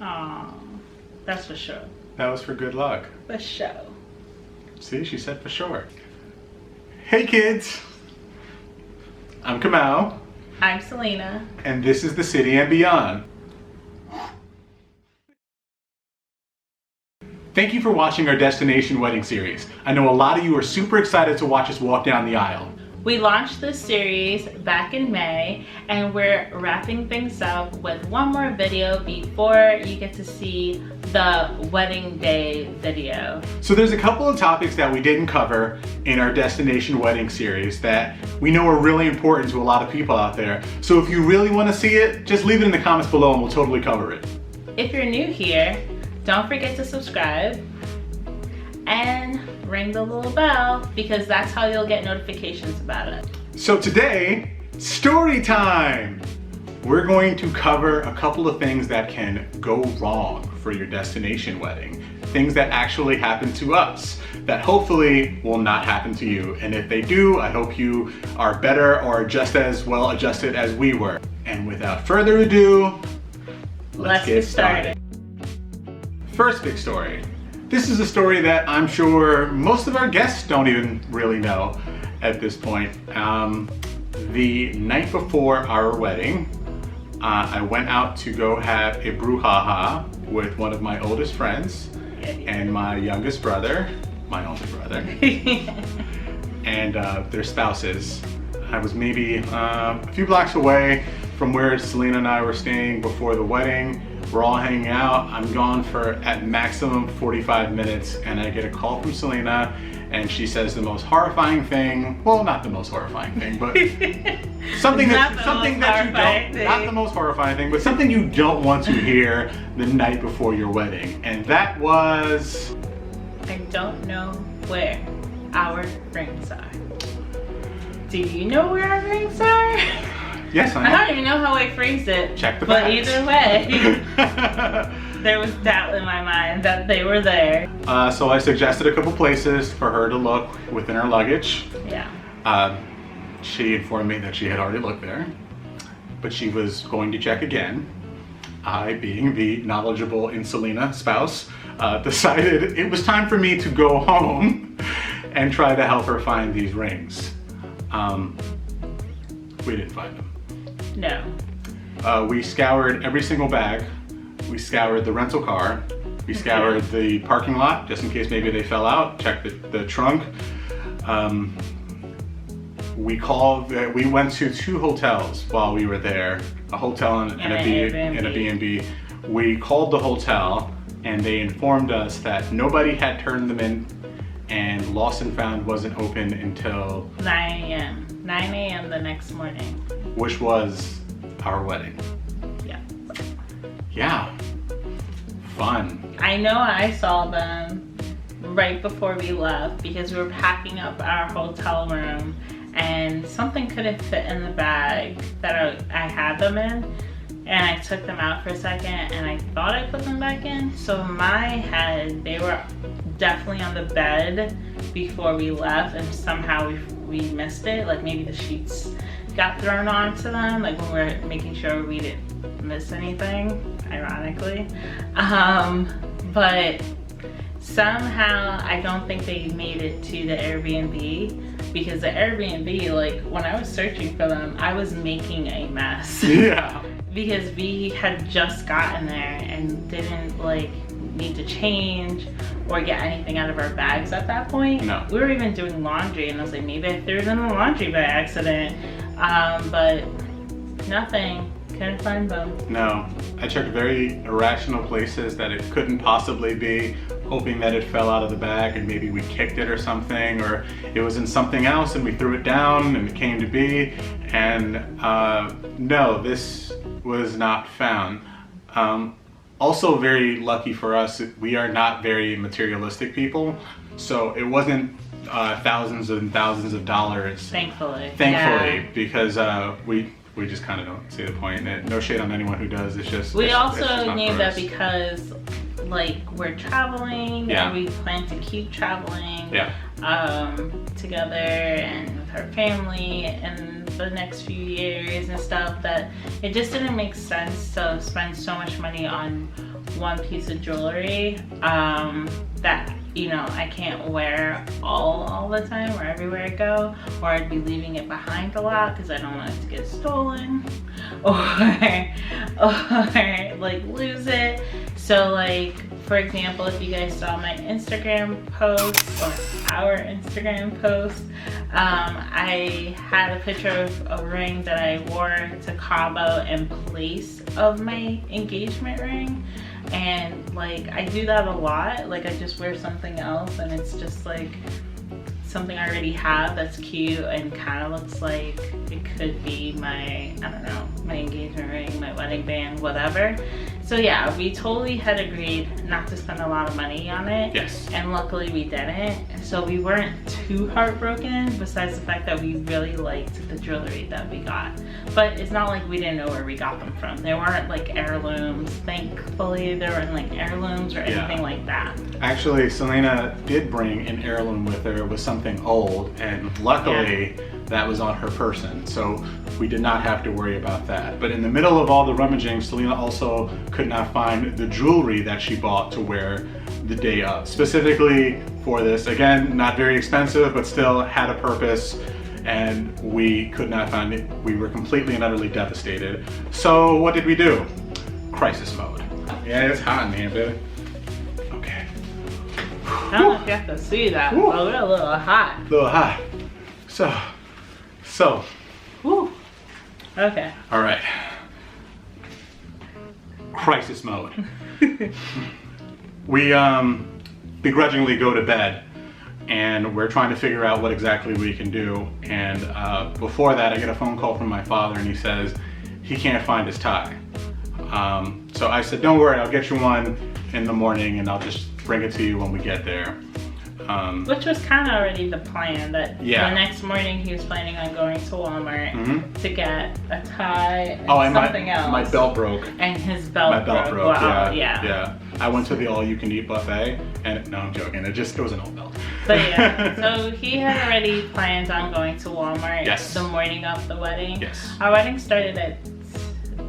Aw, that's for sure. That was for good luck. For sure. See, she said for sure. Hey kids, I'm Kamau. I'm Selena. And this is The City and Beyond. Thank you for watching our Destination Wedding series. I know a lot of you are super excited to watch us walk down the aisle. We launched this series back in May, and we're wrapping things up with one more video before you get to see the wedding day video. So there's a couple of topics that we didn't cover in our Destination Wedding series that we know are really important to a lot of people out there. So if you really want to see it, just leave it in the comments below and we'll totally cover it. If you're new here, don't forget to subscribe and ring the little bell, because that's how you'll get notifications about it. So today, story time! We're going to cover a couple of things that can go wrong for your destination wedding. Things that actually happen to us that hopefully will not happen to you. And if they do, I hope you are better or just as well adjusted as we were. And without further ado, let's get started. First big story. This is a story that I'm sure most of our guests don't even really know at this point. The night before our wedding, I went out to go have a brouhaha with one of my oldest friends and my youngest brother, my only brother, and their spouses. I was maybe a few blocks away from where Selena and I were staying before the wedding. We're all hanging out. I'm gone for at maximum 45 minutes and I get a call from Selena and she says the most horrifying thing, well, not the most horrifying thing, but something that you don't, not the most horrifying thing, but something you don't want to hear the night before your wedding. And that was, I don't know where our rings are. Do you know where our rings are? Yes, I know. I don't even know how I phrased it. Check the But facts. either way, there was doubt in my mind that they were there. So I suggested a couple places for her to look within her luggage. Yeah. She informed me that she had already looked there, but she was going to check again. I, being the knowledgeable in Selena spouse, decided it was time for me to go home and try to help her find these rings. We didn't find them. No. We scoured every single bag. We scoured the rental car. We scoured the parking lot, just in case maybe they fell out. Checked the trunk. We went to 2 hotels while we were there. A hotel and a B&B. We called the hotel and they informed us that nobody had turned them in and Lost and Found wasn't open until 9 a.m. 9 a.m. the next morning. Which was our wedding. Yeah. Yeah. Fun. I know I saw them right before we left because we were packing up our hotel room and something couldn't fit in the bag that I had them in, and I took them out for a second and I thought I put them back in. So in my head, they were definitely on the bed before we left and somehow we missed it. Like maybe the sheets got thrown onto them, like when we were making sure we didn't miss anything, ironically. But somehow I don't think they made it to the Airbnb, because the Airbnb, like when I was searching for them, I was making a mess. Yeah. Because we had just gotten there and didn't like need to change or get anything out of our bags at that point. No. We were even doing laundry and I was like, maybe I threw it in the laundry by accident. But nothing, couldn't find them. No, I checked very irrational places that it couldn't possibly be, hoping that it fell out of the bag and maybe we kicked it or something, or it was in something else and we threw it down and it came to be. And no, this was not found. Also very lucky for us, we are not very materialistic people, so it wasn't thousands and thousands of dollars. Thankfully. Yeah. Because we just kind of don't see the point in it. No shade on anyone who does, it's just we it's also just knew that because like we're traveling and we plan to keep traveling together and with our family and the next few years and stuff, that it just didn't make sense to spend so much money on one piece of jewelry that, you know, I can't wear all the time or everywhere I go, or I'd be leaving it behind a lot because I don't want it to get stolen or like lose it. So like, for example, if you guys saw my Instagram post or our Instagram post, I had a picture of a ring that I wore to Cabo in place of my engagement ring. And like, I do that a lot. Like, I just wear something else and it's just like something I already have that's cute and kind of looks like it could be my, I don't know, my engagement ring, my wedding band, whatever. So yeah, we totally had agreed not to spend a lot of money on it. Yes. And luckily we didn't. So we weren't too heartbroken, besides the fact that we really liked the jewelry that we got. But it's not like we didn't know where we got them from. They weren't like heirlooms. Thankfully, they weren't like heirlooms or anything like that. Actually, Selena did bring an heirloom with her. It was something old, and luckily that was on her person. So we did not have to worry about that. But in the middle of all the rummaging, Selena also could not find the jewelry that she bought to wear the day of. Specifically for this, again, not very expensive, but still had a purpose, and we could not find it. We were completely and utterly devastated. So what did we do? Crisis mode. Yeah, it's hot in here, baby. Okay. I don't know if you have to see that. Ooh. Oh, we're a little hot. A little hot. So. Woo. Okay. All right. Crisis mode. We begrudgingly go to bed, and we're trying to figure out what exactly we can do. And before that, I get a phone call from my father, and he says he can't find his tie. So I said, don't worry, I'll get you one in the morning, and I'll just bring it to you when we get there. Which was kind of already the plan, that the Yeah. next morning he was planning on going to Walmart to get a tie and and something else. my belt broke. And his belt My belt broke. Wow, Yeah. I went to the all-you-can-eat buffet, and no, I'm joking. It was an old belt. But yeah, so he had already planned on going to Walmart the morning of the wedding. Yes. Our wedding started at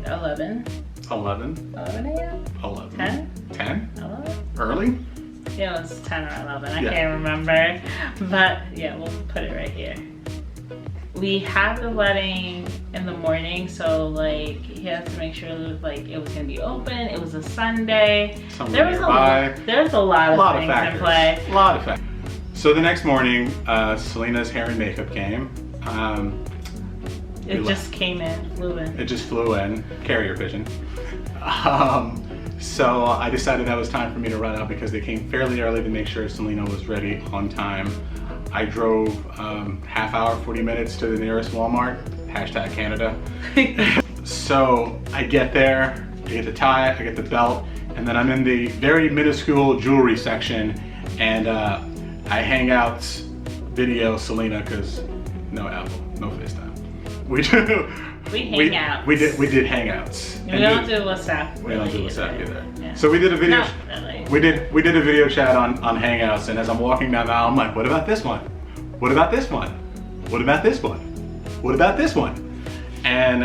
11. 11. 11 a.m. 11. 10. 10. 11. Early. Yeah, it was 10 or 11. I can't remember. But yeah, we'll put it right here. We had the wedding in the morning, so like he has to make sure that like it was gonna be open. It was a Sunday. There was a lot of things in play. A lot of factors. So the next morning, Selena's hair and makeup came. It just came in, flew in. It just flew in, carrier pigeon. So I decided that was time for me to run out because they came fairly early to make sure Selena was ready on time. I drove half hour, 40 minutes to the nearest Walmart, #Canada. So I get there, I get the tie, I get the belt, and then I'm in the very minuscule jewelry section, and I hang out video Selena, because no Apple, no FaceTime. We hang out. We did hangouts. We don't do WhatsApp. We don't do WhatsApp either. Yeah. So we did a video. Not really. We did a video chat on Hangouts, and as I'm walking down the aisle, I'm like, what about this one? What about this one? What about this one? What about this one? And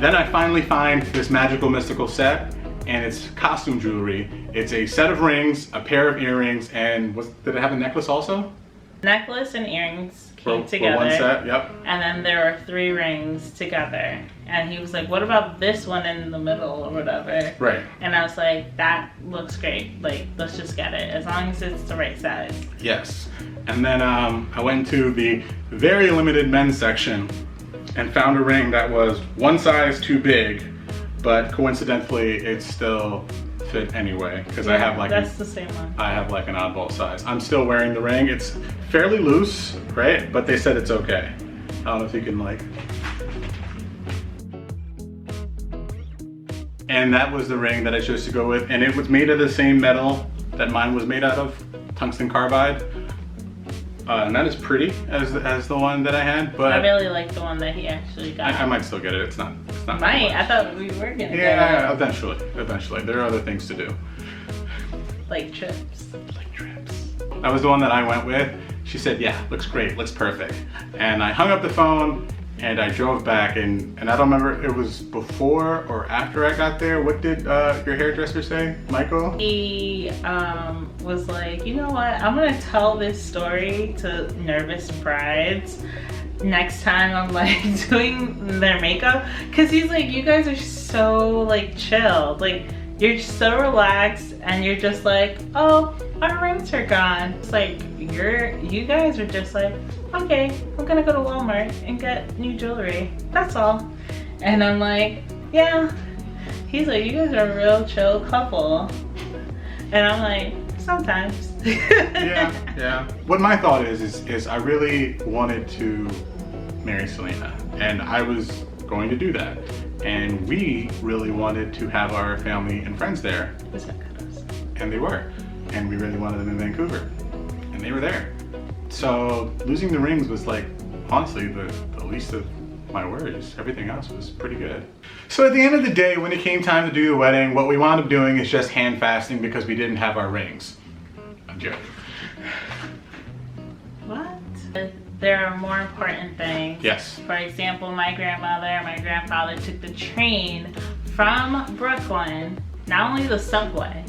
then I finally find this magical mystical set, and it's costume jewelry. It's a set of rings, a pair of earrings, and did it have a necklace also? Necklace and earrings came For together. one set, yep. And then there were 3 rings together. And he was like, what about this one in the middle or whatever? Right. And I was like, that looks great. Like, let's just get it, as long as it's the right size. Yes. And then I went to the very limited men's section and found a ring that was one size too big, but coincidentally it still fit anyway, because I have like that's the same one. I have like an oddball size. I'm still wearing the ring. It's fairly loose, right? But they said it's okay. I don't know if you can like. And that was the ring that I chose to go with, and it was made of the same metal that mine was made out of, tungsten carbide. Not as pretty as the one that I had, but I really like the one that he actually got. I might still get it. It's not. Might. I thought we were gonna get it. Eventually. There are other things to do. Like trips. That was the one that I went with. She said, yeah, looks great, looks perfect. And I hung up the phone, And I drove back, and I don't remember, it was before or after I got there. What did your hairdresser say, Michael? He was like, you know what, I'm gonna tell this story to nervous brides next time I'm like doing their makeup, because he's like, you guys are so like chilled, like you're so relaxed, and you're just like, oh, our rings are gone. It's like you guys are just like, okay, I'm gonna go to Walmart and get new jewelry, that's all. And I'm like, yeah. He's like, you guys are a real chill couple. And I'm like, sometimes. Yeah. What my thought is I really wanted to marry Selena, and I was going to do that. And we really wanted to have our family and friends there. And they were. And we really wanted them in Vancouver. And they were there. So losing the rings was like, honestly, the least of my worries. Everything else was pretty good. So at the end of the day, when it came time to do the wedding, what we wound up doing is just hand fasting because we didn't have our rings. I'm joking. What? There are more important things. Yes. For example, my grandmother and my grandfather took the train from Brooklyn, not only the subway,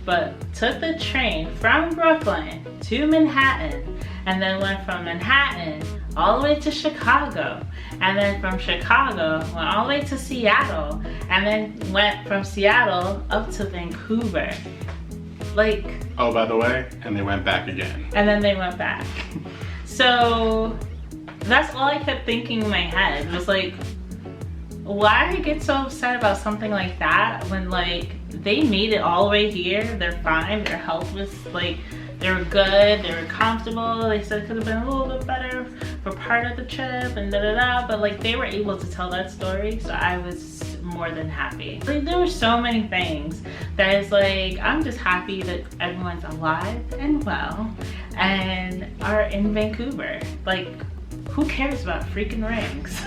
but took the train from Brooklyn to Manhattan, and then went from Manhattan all the way to Chicago, and then from Chicago went all the way to Seattle, and then went from Seattle up to Vancouver. Like, oh, by the way, and they went back again. And then they went back. So that's all I kept thinking in my head was like, why get so upset about something like that when like they made it all the way here, they're fine, their health was like, they were good, they were comfortable, they said it could have been a little bit better for part of the trip and da-da-da, but like they were able to tell that story, so I was more than happy. Like there were so many things that is like, I'm just happy that everyone's alive and well and are in Vancouver. Like, who cares about freaking rings?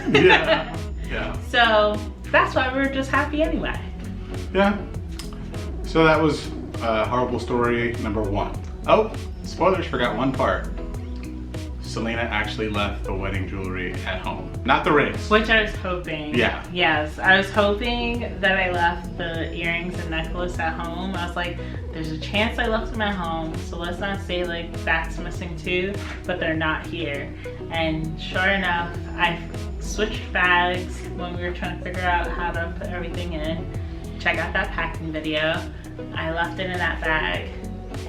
Yeah. So that's why we were just happy anyway. Yeah. So that was horrible story number 1. Oh, spoilers, forgot one part. Selena actually left the wedding jewelry at home, not the rings. Which I was hoping. Yeah. Yes, I was hoping that I left the earrings and necklace at home. I was like, there's a chance I left them at home, so let's not say like that's missing too, but they're not here. And sure enough, I switched bags when we were trying to figure out how to put everything in. Check out that packing video. I left it in that bag,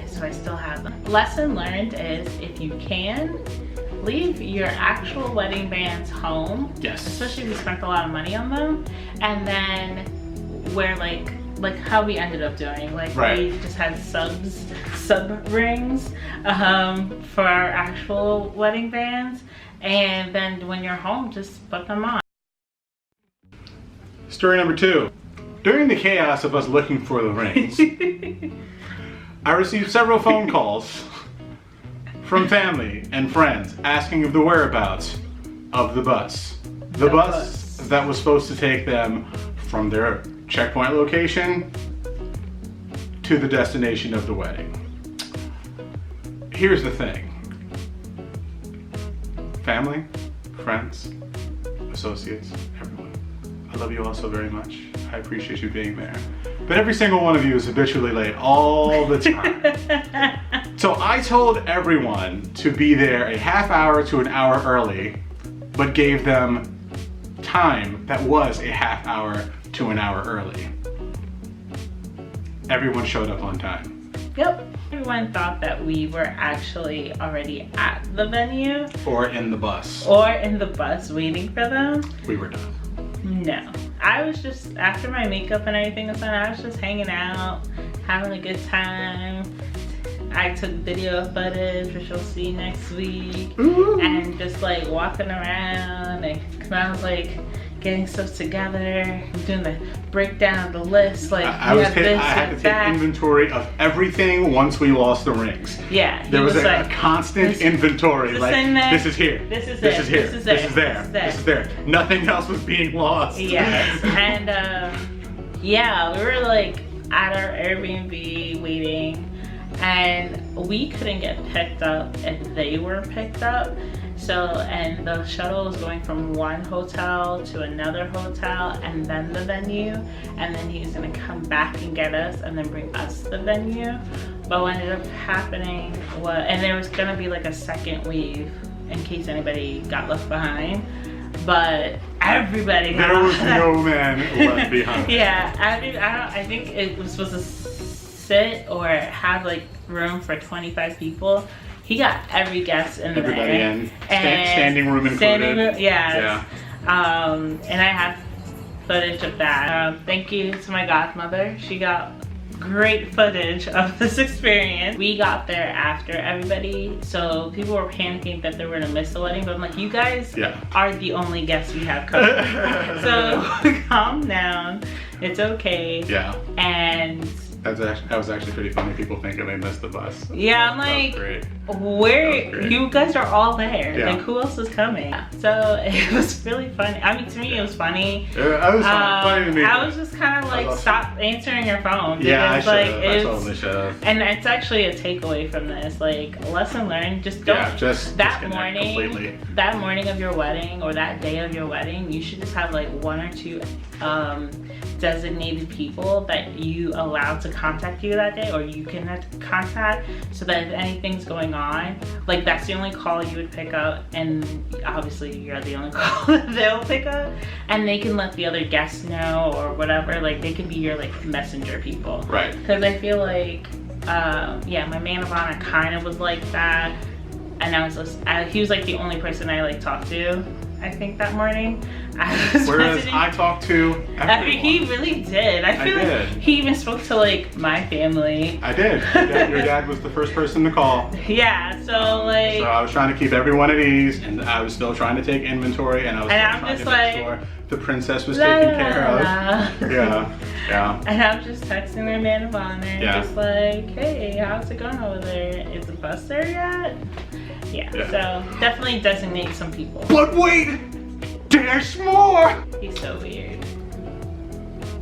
so I still have them. Lesson learned is, if you can, leave your actual wedding bands home. Yes. Especially if you spent a lot of money on them. And then wear like how we ended up doing. Like we just had sub rings for our actual wedding bands. And then when you're home, just put them on. Story number 2. During the chaos of us looking for the rings, I received several phone calls from family and friends asking of the whereabouts of the bus. The bus that was supposed to take them from their checkpoint location to the destination of the wedding. Here's the thing. Family, friends, associates, everyone. I love you all so very much. I appreciate you being there. But every single one of you is habitually late all the time. So I told everyone to be there a half hour to an hour early, but gave them time that was a half hour to an hour early. Everyone showed up on time. Yep. Everyone thought that we were actually already at the venue. Or in the bus. Or in the bus waiting for them. We were done. No. I was just, after my makeup and everything was done, I was just hanging out, having a good time. I took video footage, which you'll see next week. Ooh. And just like walking around, and I was like getting stuff together, doing the breakdown of the list. Like I had to take inventory of everything once we lost the rings. Yeah. There was a constant inventory. Like, this is here. This is here. This is there. This is there. Nothing else was being lost. Yes. And yeah, we were like at our Airbnb waiting, and we couldn't get picked up if they were picked up. So, and the shuttle was going from one hotel to another hotel and then the venue, and then he was gonna come back and get us and then bring us to the venue. But what ended up happening was, and there was gonna be like a second wave in case anybody got left behind, but everybody got There was no man left behind. Yeah, I think it was supposed to sit or have like room for 25 people. He got every guest in there. Everybody in. Standing room included. Standing room, yes. Yeah. And I have footage of that. Thank you to my godmother. She got great footage of this experience. We got there after everybody, so people were panicking that they were gonna miss the wedding, but I'm like, you guys are the only guests we have coming. So calm down. It's okay. Yeah. And that was actually pretty funny. People thinking they missed the bus. Yeah, I'm like, where you guys are all there? Like, who else is coming? So it was really funny. I mean, to me, it was funny. I was funny to me. I was just kind of like, stop answering your phone. Yeah, I like, I totally should have. And it's actually a takeaway from this, like, lesson learned. Just don't. Just that morning, that morning of your wedding or that day of your wedding, you should just have like 1 or 2 designated people that you allow to contact you that day, or you can contact, so that if anything's going on, like, that's the only call you would pick up, and obviously you're the only call that they'll pick up, and they can let the other guests know or whatever. Like, they can be your like messenger people, right? Because I feel like yeah, my man of honor kind of was like that, and I was just, he was like the only person I like talked to, I think, that morning. Whereas I talked to everyone. I mean, he really did. I feel like he even spoke to like my family. I did. Your dad was the first person to call. Yeah, so like. So I was trying to keep everyone at ease, and I was still trying to take inventory, and I was still trying to make sure the princess was taken care of. Yeah. And I'm just texting their man of honor, just like, hey, how's it going over there? Is the bus there yet? Yeah. So definitely designate some people. But wait! There's more! He's so weird.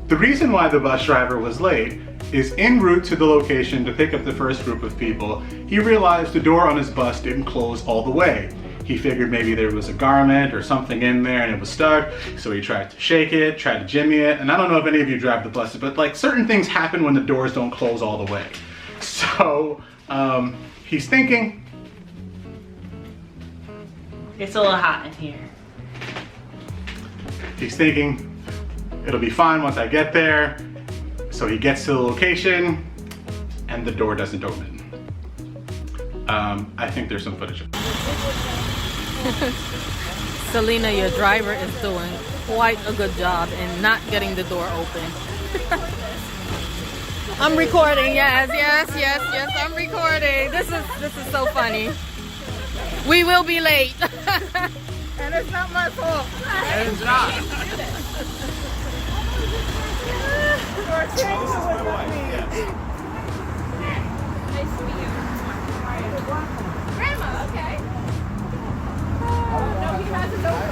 The reason why the bus driver was late is en route to the location to pick up the first group of people, he realized the door on his bus didn't close all the way. He figured maybe there was a garment or something in there and it was stuck, so he tried to shake it, tried to jimmy it, and I don't know if any of you drive the buses, but like, certain things happen when the doors don't close all the way. So he's thinking, it's a little hot in here. He's thinking, it'll be fine once I get there. So he gets to the location and the door doesn't open. I think there's some footage of it. Selena, your driver, is doing quite a good job in not getting the door open. I'm recording, yes, I'm recording. This is so funny. We will be late. And it's not my fault. It's not. Nice to meet you. Grandma, okay. No, he has a door.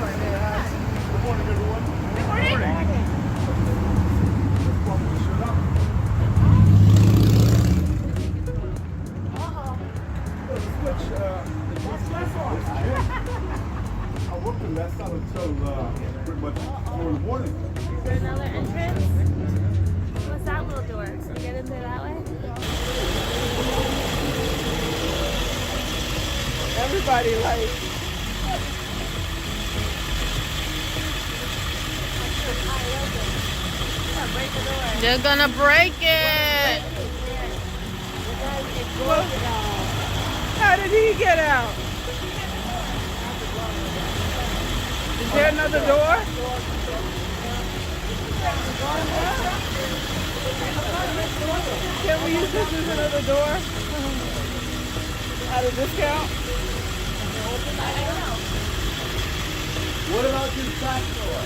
Good morning, everyone. Good morning. I worked the last time until pretty much 4 in the morning. Is there another entrance? What's that little door? So get in there that way? Everybody like. They're gonna break it. How did he get out? Is there another door? Can we use this as another door? At a discount? What about this back door?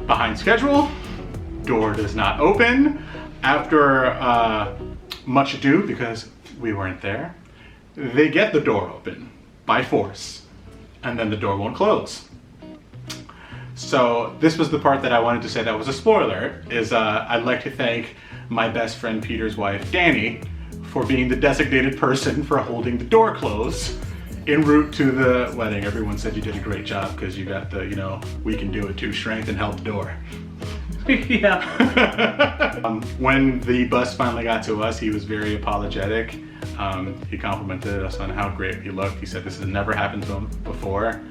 Behind schedule, door does not open. After much ado, because we weren't there, they get the door open by force, and then the door won't close. So this was the part that I wanted to say that was a spoiler, is I'd like to thank my best friend Peter's wife, Danny, for being the designated person for holding the door closed en route to the wedding. Everyone said you did a great job because you got the, you know, we can do it too strength and held the door. Yeah. When the bus finally got to us, he was very apologetic. He complimented us on how great we looked. He said this has never happened to him before.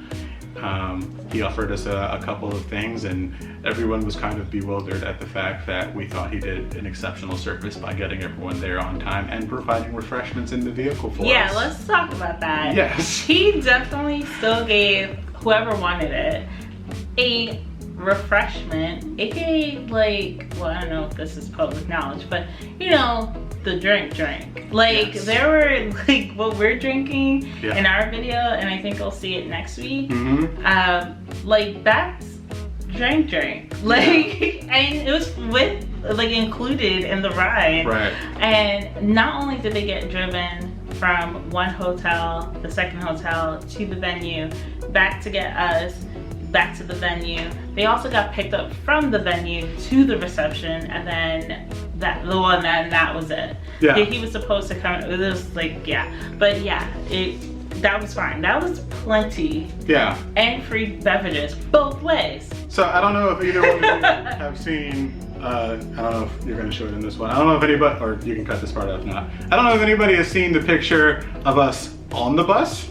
He offered us a couple of things, and everyone was kind of bewildered at the fact that we thought he did an exceptional service by getting everyone there on time and providing refreshments in the vehicle for us. Yeah, let's talk about that. Yes. He definitely still gave whoever wanted it a refreshment. It gave, like, well, I don't know if this is public knowledge, but you know, the drink. Like, yes. There were, like, what we're drinking Yeah. in our video, and I think I'll see it next week. Mm-hmm. Like, that's drink. Like, and it was with, like, included in the ride. Right. And not only did they get driven from one hotel, the second hotel, to the venue, back to get us, back to the venue. They also got picked up from the venue to the reception, and then that was it. Yeah. He was supposed to come. It was like, yeah, but yeah, that was fine. That was plenty. Yeah. And free beverages both ways. So I don't know if either one of you have seen, I don't know if you're gonna show it in this one. I don't know if anybody, or you can cut this part out if not. I don't know if anybody has seen the picture of us on the bus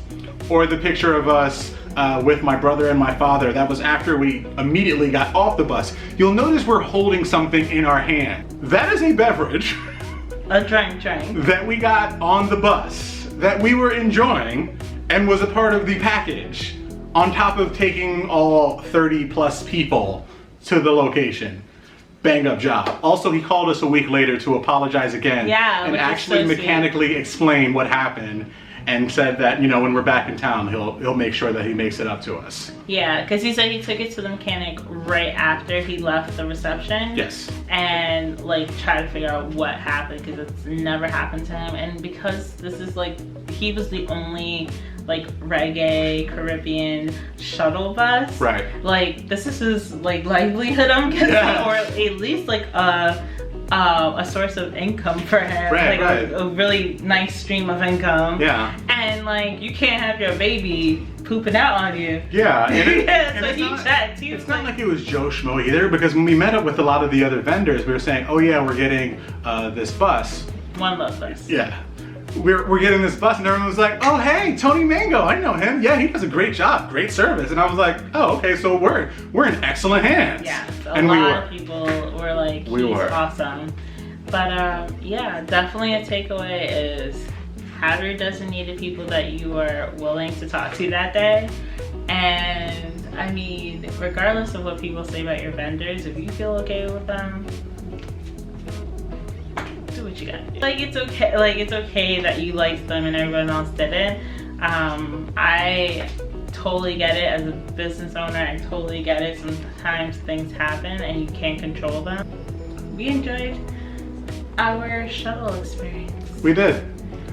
or the picture of us with my brother and my father. That was after we immediately got off the bus. You'll notice we're holding something in our hand. That is a beverage. A drink. That we got on the bus, that we were enjoying and was a part of the package, on top of taking all 30 plus people to the location. Bang up job. Also, he called us a week later to apologize again, Yeah, and which is actually so sweet. mechanically explain what happened, and said that, you know, when we're back in town, he'll make sure that he makes it up to us. Yeah, because he said he took it to the mechanic right after he left the reception. Yes. And like try to figure out what happened, because it's never happened to him. And because this is like, he was the only like reggae Caribbean shuttle bus. Right. Like, this is his like livelihood, I'm guessing, Yeah. or at least like a source of income for him. Right, like right. A really nice stream of income. Yeah. And like, you can't have your baby pooping out on you. Yeah. And Yeah, and so it's he not- checked. He It's was not like it was Joe Schmo either, because when we met up with a lot of the other vendors, we were saying, oh yeah, we're getting this bus. One love bus. Yeah. We're getting this bus, and everyone was like, oh hey, Tony Mango, I know him. Yeah, he does a great job, great service. And I was like, oh, okay, so we're in excellent hands. Yeah, and we lot were. of people were like, We he's were. awesome. But yeah, definitely a takeaway is have your designated people that you are willing to talk to that day. And I mean, regardless of what people say about your vendors, if you feel okay with them, do what you gotta do. Like, it's okay that you liked them and everyone else didn't. I totally get it. As a business owner, I totally get it. Sometimes things happen and you can't control them. We enjoyed our shuttle experience. We did.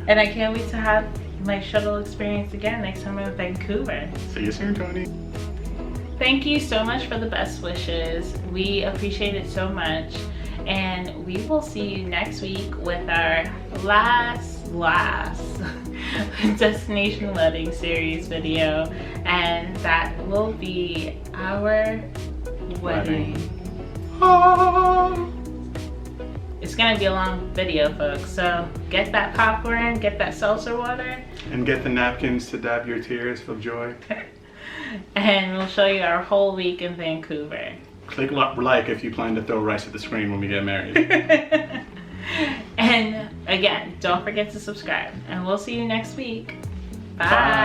And I can't wait to have my shuttle experience again next time I'm in Vancouver. See you soon, Tony. Thank you so much for the best wishes. We appreciate it so much. And we will see you next week with our last Destination Wedding series video. And that will be our wedding. Oh. It's gonna be a long video, folks, so get that popcorn, get that seltzer water, And get the napkins to dab your tears of joy. and we'll show you our whole week in Vancouver. Click like if you plan to throw rice at the screen when we get married. And again, don't forget to subscribe, and we'll see you next week. Bye. Bye.